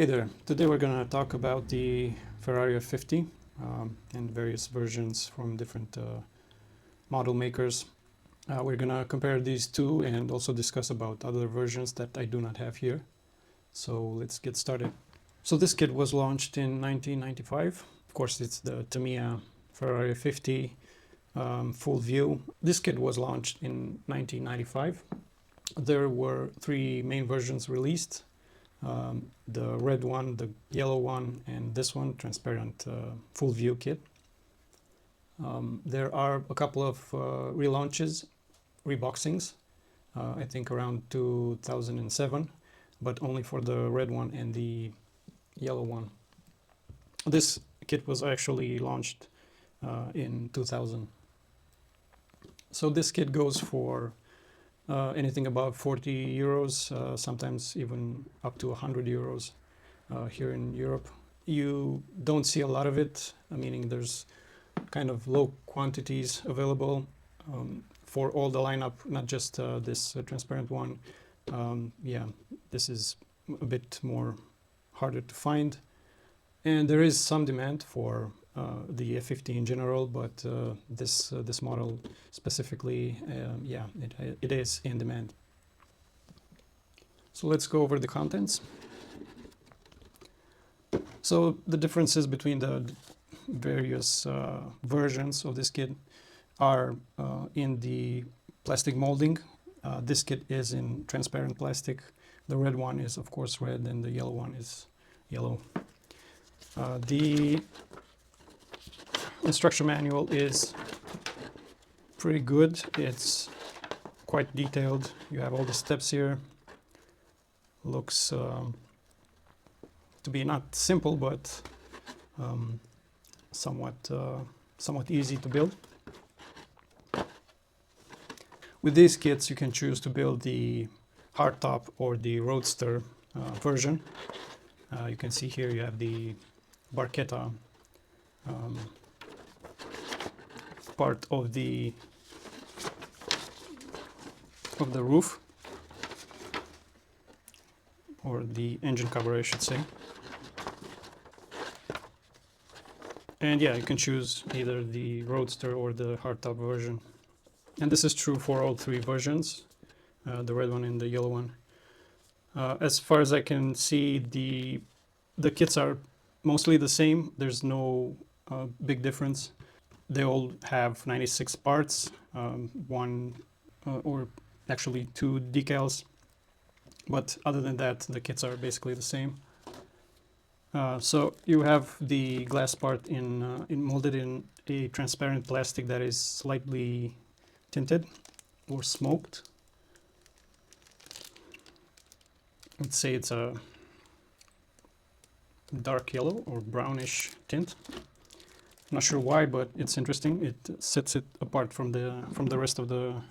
Hey there, today we're going to talk about the Ferrari F50 and various versions from different model makers. We're going to compare these two and also discuss about other versions that I do not have here. So let's get started. So this kit was launched in 1995. Of course, it's the Tamiya Ferrari F50 full view. This kit was launched in 1995. There were three main versions released. The red one, the yellow one, and this one, transparent full view kit. There are a couple of relaunches, reboxings, I think around 2007, but only for the red one and the yellow one. This kit was actually launched in 2000. So this kit goes for anything above 40 euros, sometimes even up to 100 euros here in Europe. You don't see a lot of it, meaning there's kind of low quantities available for all the lineup, not just this transparent one. Yeah, this is a bit more harder to find. And there is some demand for the F50 in general, but this model specifically, yeah, it is in demand. So let's go over the contents. So the differences between the various versions of this kit are in the plastic molding. This kit is in transparent plastic. The red one is of course red and the yellow one is yellow. The instruction manual is pretty good. It's quite detailed. You have all the steps here. Looks to be not simple, but somewhat easy to build. With these kits, you can choose to build the hardtop or the roadster version. You can see here you have the barchetta part of the roof, or the engine cover, I should say. And yeah, you can choose either the roadster or the hardtop version. And this is true for all three versions, the red one and the yellow one. As far as I can see, the kits are mostly the same. There's no big difference. They all have 96 parts, one or actually two decals. But other than that, the kits are basically the same. So you have the glass part molded in a transparent plastic that is slightly tinted or smoked. Let's say it's a dark yellow or brownish tint. I'm not sure why, but it's interesting. It sets it apart from the rest of the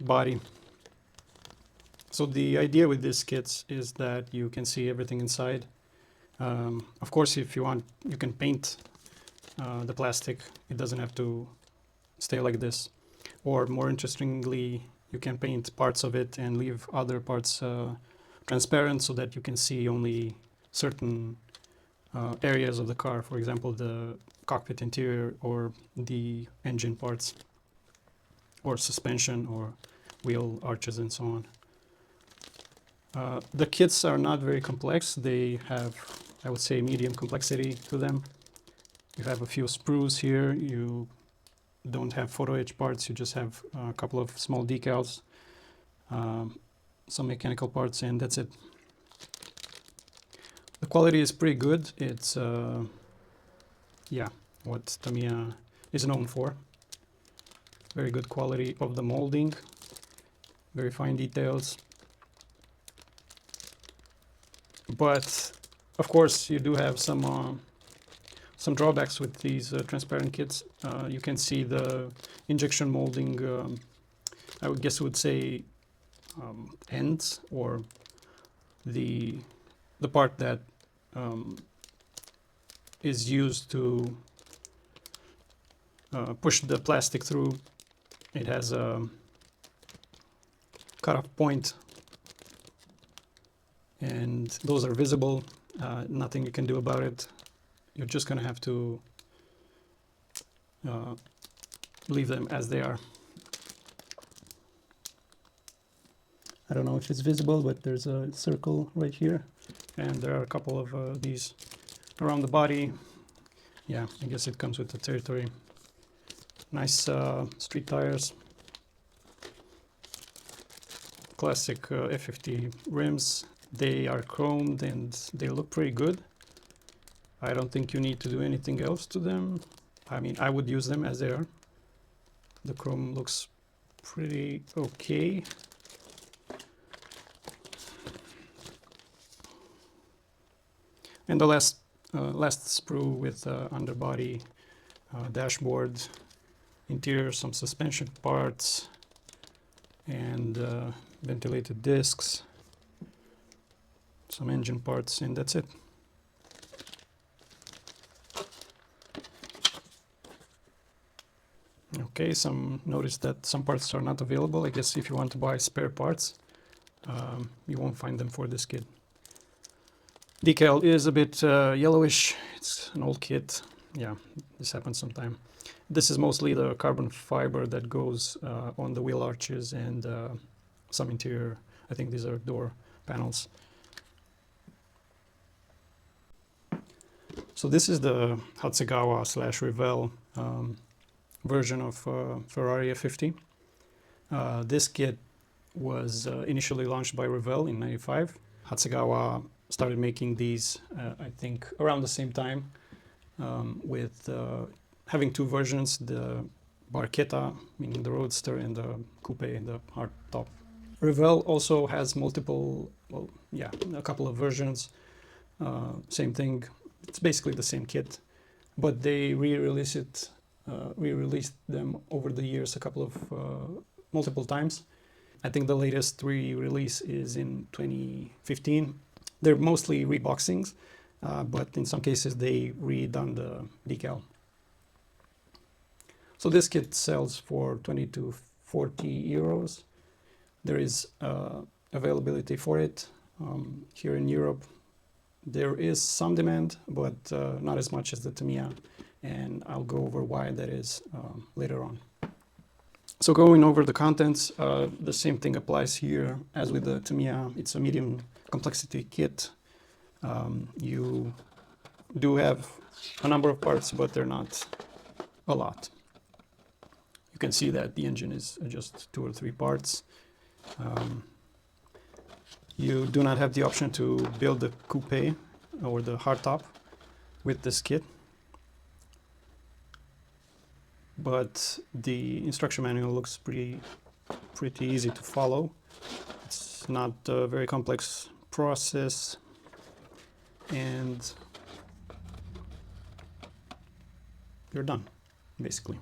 body. So the idea with these kits is that you can see everything inside. Of course, if you want, you can paint the plastic. It doesn't have to stay like this. Or more interestingly, you can paint parts of it and leave other parts transparent so that you can see only certain areas of the car, for example, the cockpit interior or the engine parts or suspension or wheel arches and so on. The kits are not very complex. They have, I would say, medium complexity to them. You have a few sprues here. You don't have photo etch parts. You just have a couple of small decals, some mechanical parts, and that's it. The quality is pretty good. It's, yeah, what Tamiya is known for. Very good quality of the molding, very fine details. But of course, you do have some drawbacks with these transparent kits. You can see the injection molding. I would guess would say ends, or the part that is used to push the plastic through. It has a cutoff point and those are visible. Nothing you can do about it. You're just gonna have to leave them as they are. I don't know if it's visible, but there's a circle right here, and there are a couple of these around the body. Yeah, I guess it comes with the territory. Nice street tires. Classic F50 rims. They are chromed and they look pretty good. I don't think you need to do anything else to them. I mean, I would use them as they are. The chrome looks pretty okay. And the last sprue with underbody, dashboard, interior, some suspension parts, and ventilated discs, some engine parts, and that's it. Okay, notice that some parts are not available. I guess if you want to buy spare parts, you won't find them for this kit. Decal is a bit yellowish. It's an old kit. Yeah, this happens sometime. This is mostly the carbon fiber that goes on the wheel arches and some interior. I think these are door panels. So this is the Hasegawa / Revell version of Ferrari F50. This kit was initially launched by Revell in '95. Hasegawa started making these, I think, around the same time, with having two versions, the Barchetta, meaning the Roadster, and the Coupe, the hardtop. Revell also has multiple, well, yeah, a couple of versions, same thing. It's basically the same kit, but they re-released them over the years multiple times. I think the latest re-release is in 2015. They're mostly reboxings, but in some cases they redone the decal. So this kit sells for 20 to 40 euros. There is availability for it here in Europe. There is some demand, but not as much as the Tamiya, and I'll go over why that is later on. So going over the contents, the same thing applies here as with the Tamiya. It's a medium complexity kit. You do have a number of parts, but they're not a lot. You can see that the engine is just 2 or 3 parts. You do not have the option to build the coupe or the hardtop with this kit, but the instruction manual looks pretty easy to follow. It's not a very complex process, and you're done, basically.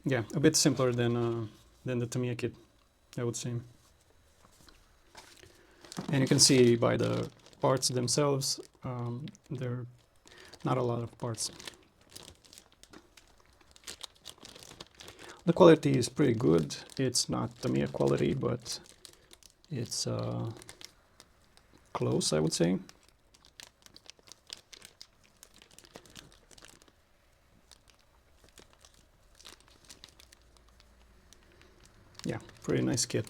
Yeah, a bit simpler than the Tamiya kit, I would say. And you can see by the parts themselves, there are not a lot of parts. The quality is pretty good. It's not Tamiya quality, but it's close, I would say. Yeah, pretty nice kit.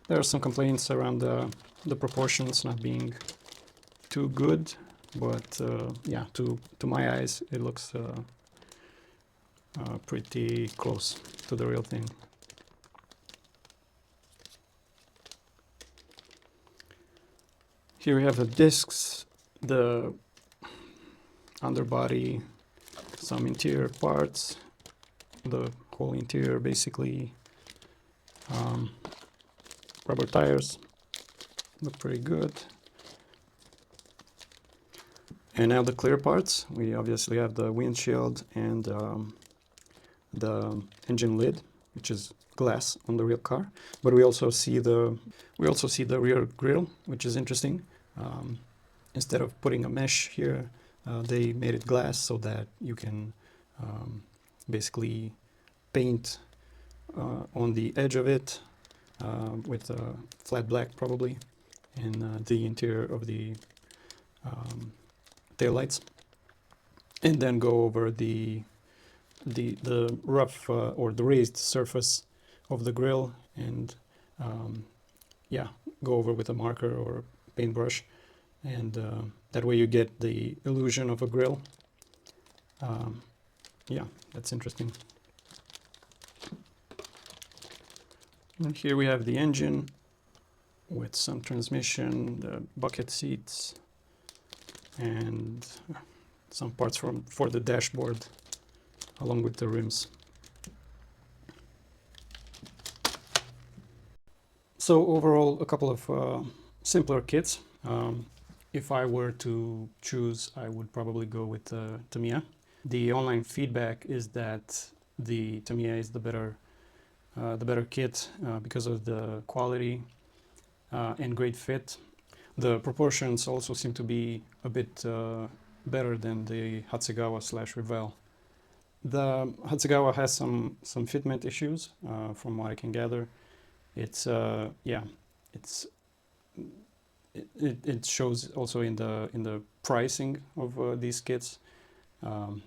There are some complaints around the proportions not being too good, but yeah, to my eyes, it looks pretty close to the real thing. Here we have the discs, the underbody, some interior parts, the whole interior basically. Rubber tires look pretty good. And now the clear parts. We obviously have the windshield and the engine lid, which is glass on the real car. But we also see the rear grille, which is interesting. Instead of putting a mesh here, they made it glass so that you can basically paint on the edge of it with flat black probably, and the interior of the taillights, and then go over the rough or the raised surface of the grill, and yeah, go over with a marker or paintbrush, and that way you get the illusion of a grill. Yeah, that's interesting. And here we have the engine with some transmission, the bucket seats, and some parts for the dashboard along with the rims. So overall, a couple of simpler kits. If I were to choose, I would probably go with Tamiya. The online feedback is that the Tamiya is the better kit because of the quality and great fit. The proportions also seem to be a bit better than the Hasegawa/Revell. The Hasegawa has some fitment issues, from what I can gather. It's yeah, it shows also in the pricing of these kits,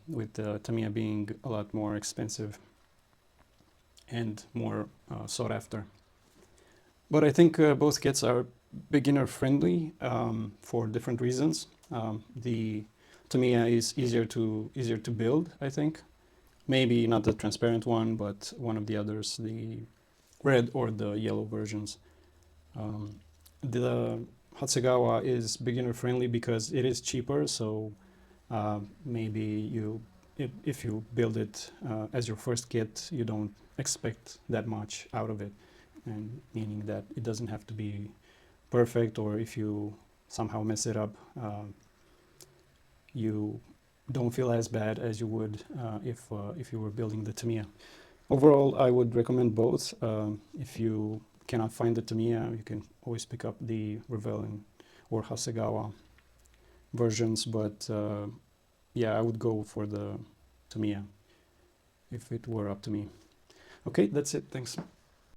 with the Tamiya being a lot more expensive and more sought after. But I think both kits are beginner friendly for different reasons. The Tamiya is easier to build, I think. Maybe not the transparent one, but one of the others, the red or the yellow versions. The Hasegawa is beginner friendly because it is cheaper, so maybe if you build it as your first kit, you don't expect that much out of it, and meaning that it doesn't have to be perfect, or if you somehow mess it up, you don't feel as bad as you would if you were building the Tamiya. Overall, I would recommend both. If you cannot find the Tamiya, you can always pick up the Revell or Hasegawa versions, but yeah, I would go for the Tamiya if it were up to me. Okay, that's it. Thanks.